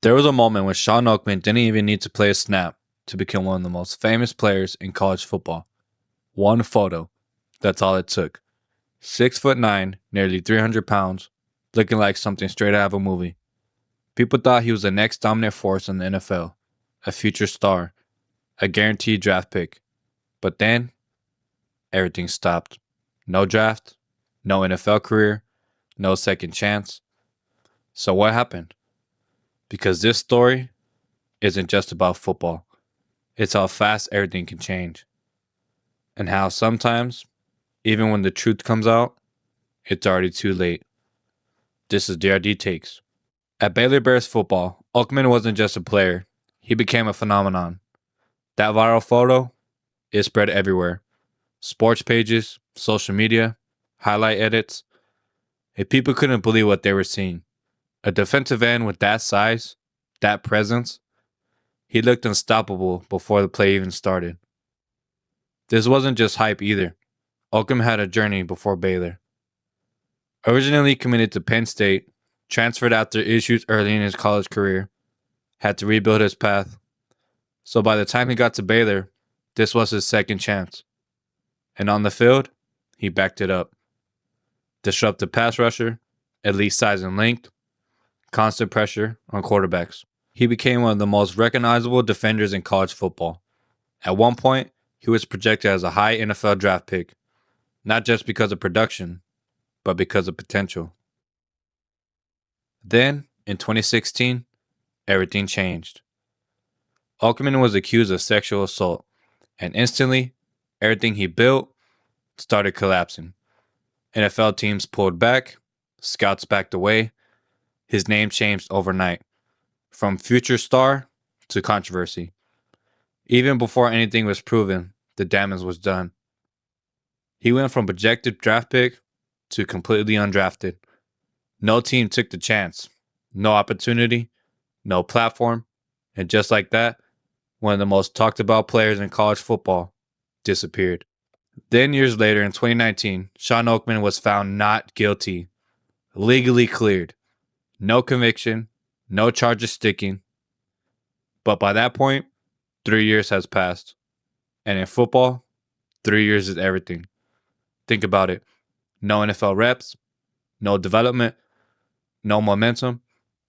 There was a moment when Shawn Oakman didn't even need to play a snap to become one of the most famous players in college football. One photo. That's all it took. 6'9", nearly 300 pounds, looking like something straight out of a movie. People thought he was the next dominant force in the NFL, a future star, a guaranteed draft pick. But then, everything stopped. No draft, no NFL career, no second chance. So what happened? Because this story isn't just about football. It's how fast everything can change. And how sometimes, even when the truth comes out, it's already too late. This is DRDTakes. At Baylor Bears football, Oakman wasn't just a player. He became a phenomenon. That viral photo, it spread everywhere. Sports pages, social media, highlight edits. And people couldn't believe what they were seeing. A defensive end with that size, that presence, he looked unstoppable before the play even started. This wasn't just hype either. Oakman had a journey before Baylor. Originally committed to Penn State, transferred after issues early in his college career, had to rebuild his path. So by the time he got to Baylor, this was his second chance. And on the field, he backed it up. Disruptive pass rusher, elite size and length, constant pressure on quarterbacks. He became one of the most recognizable defenders in college football. At one point, he was projected as a high NFL draft pick, not just because of production, but because of potential. Then, in 2016, everything changed. Oakman was accused of sexual assault, and instantly, everything he built started collapsing. NFL teams pulled back, scouts backed away. His name changed overnight, from future star to controversy. Even before anything was proven, the damage was done. He went from projected draft pick to completely undrafted. No team took the chance, no opportunity, no platform, and just like that, one of the most talked about players in college football disappeared. Then years later in 2019, Shawn Oakman was found not guilty, legally cleared. No conviction, no charges sticking. But by that point, 3 years has passed. And in football, 3 years is everything. Think about it. No NFL reps, no development, no momentum.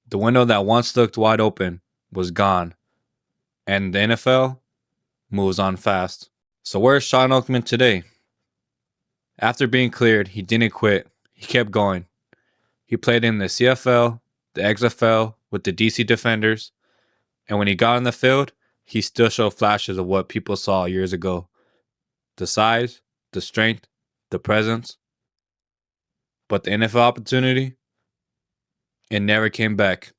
The window that once looked wide open was gone. And the NFL moves on fast. So where's Shawn Oakman today? After being cleared, he didn't quit. He kept going. He played in the CFL, the XFL with the DC Defenders. And when he got on the field, he still showed flashes of what people saw years ago. The size, the strength, the presence. But the NFL opportunity, it never came back.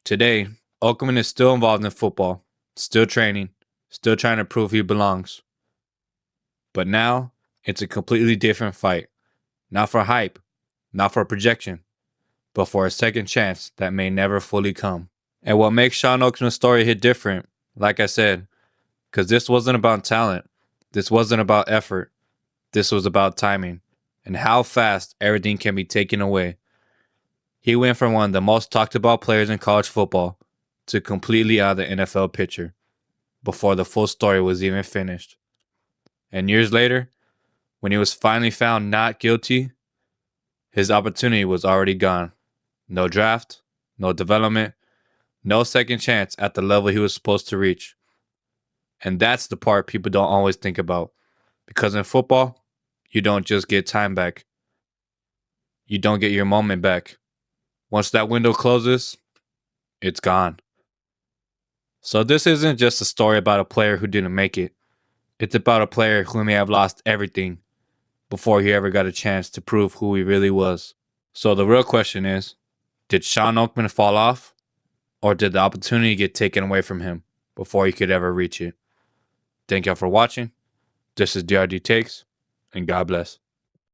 Today, Oakman is still involved in football, still training, still trying to prove he belongs. But now, it's a completely different fight. Not for hype, not for projection, but for a second chance that may never fully come. And what makes Shawn Oakman's story hit different, like I said, because this wasn't about talent, this wasn't about effort, this was about timing, and how fast everything can be taken away. He went from one of the most talked about players in college football to completely out of the NFL picture before the full story was even finished. And years later, when he was finally found not guilty, his opportunity was already gone. No draft, no development, no second chance at the level he was supposed to reach. And that's the part people don't always think about. Because in football, you don't just get time back. You don't get your moment back. Once that window closes, it's gone. So this isn't just a story about a player who didn't make it. It's about a player who may have lost everything before he ever got a chance to prove who he really was. So the real question is, did Shawn Oakman fall off? Or did the opportunity get taken away from him before he could ever reach it? Thank y'all for watching. This is DRD Takes, and God bless.